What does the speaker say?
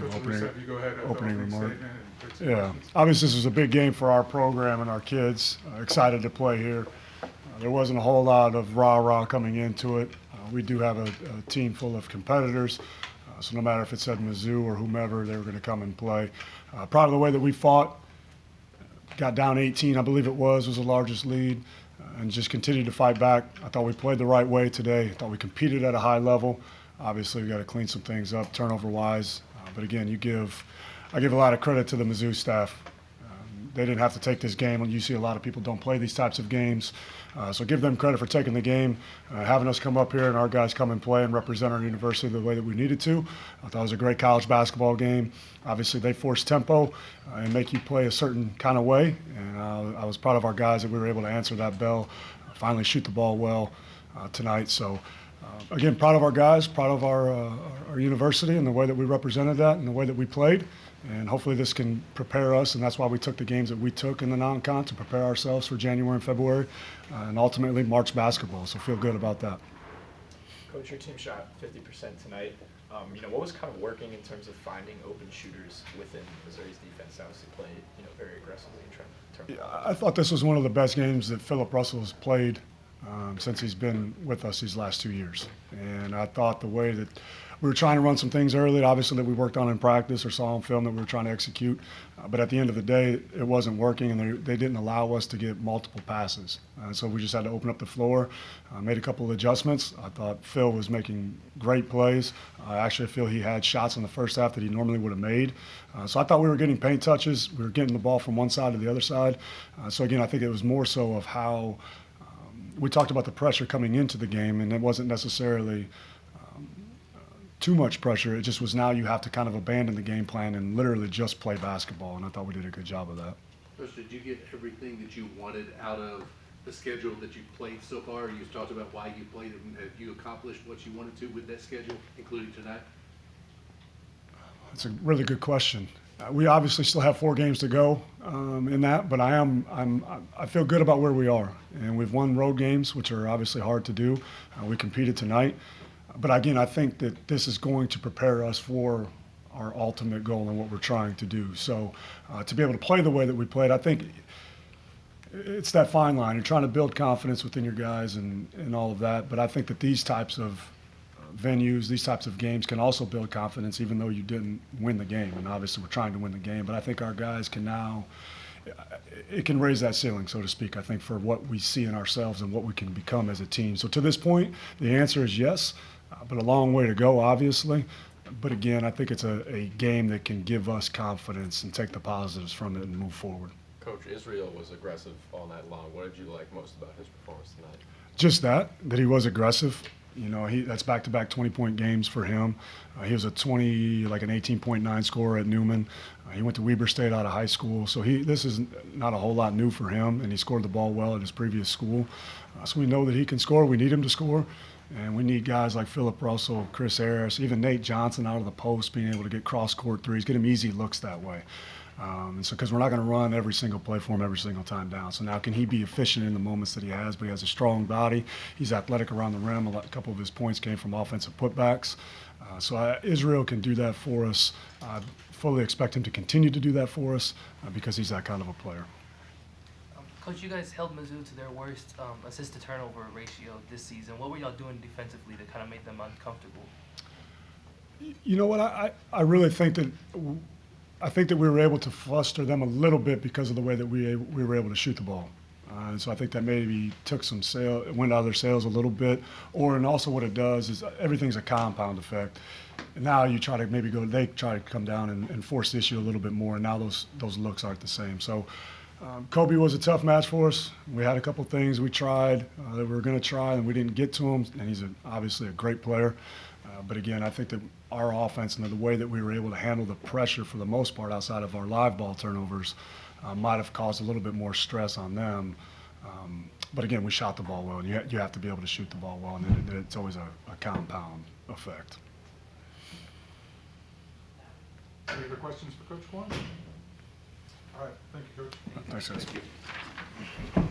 Coach opening, Rusev, you go ahead with the opening opening remark. statement and put some Yeah, questions. obviously this is a big game for our program and our kids. Excited to play here. There wasn't a whole lot of rah-rah coming into it. We do have a team full of competitors, so no matter if it's at Mizzou or whomever, they were going to come and play. Proud of the way that we fought. Got down 18, I believe it was the largest lead, and just continued to fight back. I thought we played the right way today. I thought we competed at a high level. Obviously, we got to clean some things up turnover-wise. But again, I give a lot of credit to the Mizzou staff. They didn't have to take this game. You see a lot of people don't play these types of games. So give them credit for taking the game, having us come up here and our guys come and play and represent our university the way that we needed to. I thought it was a great college basketball game. Obviously, they force tempo and make you play a certain kind of way. And I was proud of our guys that we were able to answer that bell, finally shoot the ball well tonight. So, again, proud of our guys, proud of our university and the way that we represented that and the way that we played. And hopefully this can prepare us, and that's why we took the games that we took in the non-con to prepare ourselves for January and February, and ultimately March basketball. So feel good about that. Coach, your team shot 50% tonight. What was kind of working in terms of finding open shooters within Missouri's defense? Obviously played, very aggressively in terms of I thought this was one of the best games that Philip Russell has played since he's been with us these last 2 years. And I thought the way that we were trying to run some things early, obviously, that we worked on in practice or saw on film that we were trying to execute. But at the end of the day, it wasn't working, and they didn't allow us to get multiple passes. So we just had to open up the floor, made a couple of adjustments. I thought Phil was making great plays. I actually feel he had shots in the first half that he normally would have made. So I thought we were getting paint touches. We were getting the ball from one side to the other side. So, again, I think it was more so of how we talked about the pressure coming into the game, and it wasn't necessarily too much pressure. It just was now you have to kind of abandon the game plan and literally just play basketball, and I thought we did a good job of that. Coach, did you get everything that you wanted out of the schedule that you played so far? You talked about why you played it, and have you accomplished what you wanted to with that schedule, including tonight? That's a really good question. We obviously still have 4 games to go in that, but I feel good about where we are, and we've won road games, which are obviously hard to do. We competed tonight. But again, I think that this is going to prepare us for our ultimate goal and what we're trying to do. So to be able to play the way that we played, I think it's that fine line. You're trying to build confidence within your guys and all of that. But I think that these types of venues, these types of games can also build confidence even though you didn't win the game. And obviously we're trying to win the game. But I think our guys can now – it can raise that ceiling, so to speak, I think, for what we see in ourselves and what we can become as a team. So to this point, the answer is yes. But a long way to go, obviously. But again, I think it's a game that can give us confidence and take the positives from it and move forward. Coach, Israel was aggressive all night long. What did you like most about his performance tonight? Just that he was aggressive. That's back-to-back 20-point games for him. He was an 18.9 scorer at Newman. He went to Weber State out of high school. So this is not a whole lot new for him, and he scored the ball well at his previous school. So we know that he can score. We need him to score. And we need guys like Philip Russell, Chris Harris, even Nate Johnson out of the post, being able to get cross-court threes, get him easy looks that way. And so because we're not going to run every single play for him every single time down. So now can he be efficient in the moments that he has? But he has a strong body. He's athletic around the rim. A couple of his points came from offensive putbacks. So Israel can do that for us. I fully expect him to continue to do that for us because he's that kind of a player. Coach, you guys held Mizzou to their worst assist-to-turnover ratio this season. What were y'all doing defensively to kind of make them uncomfortable? You know what? I really think that we were able to fluster them a little bit because of the way that we were able to shoot the ball. And so I think that maybe took went out of their sails a little bit. And also what it does is everything's a compound effect. And now you try to they try to come down and force the issue a little bit more, and now those looks aren't the same. So Kobe was a tough match for us. We had a couple things we tried that we were going to try, and we didn't get to him. And he's obviously a great player. But again, I think that our offense and the way that we were able to handle the pressure for the most part outside of our live ball turnovers might have caused a little bit more stress on them. But again, we shot the ball well, and you have to be able to shoot the ball well, and it's always a compound effect. Any other questions for Coach Quan? All right, thank you, Coach. Thanks, guys. Thank you.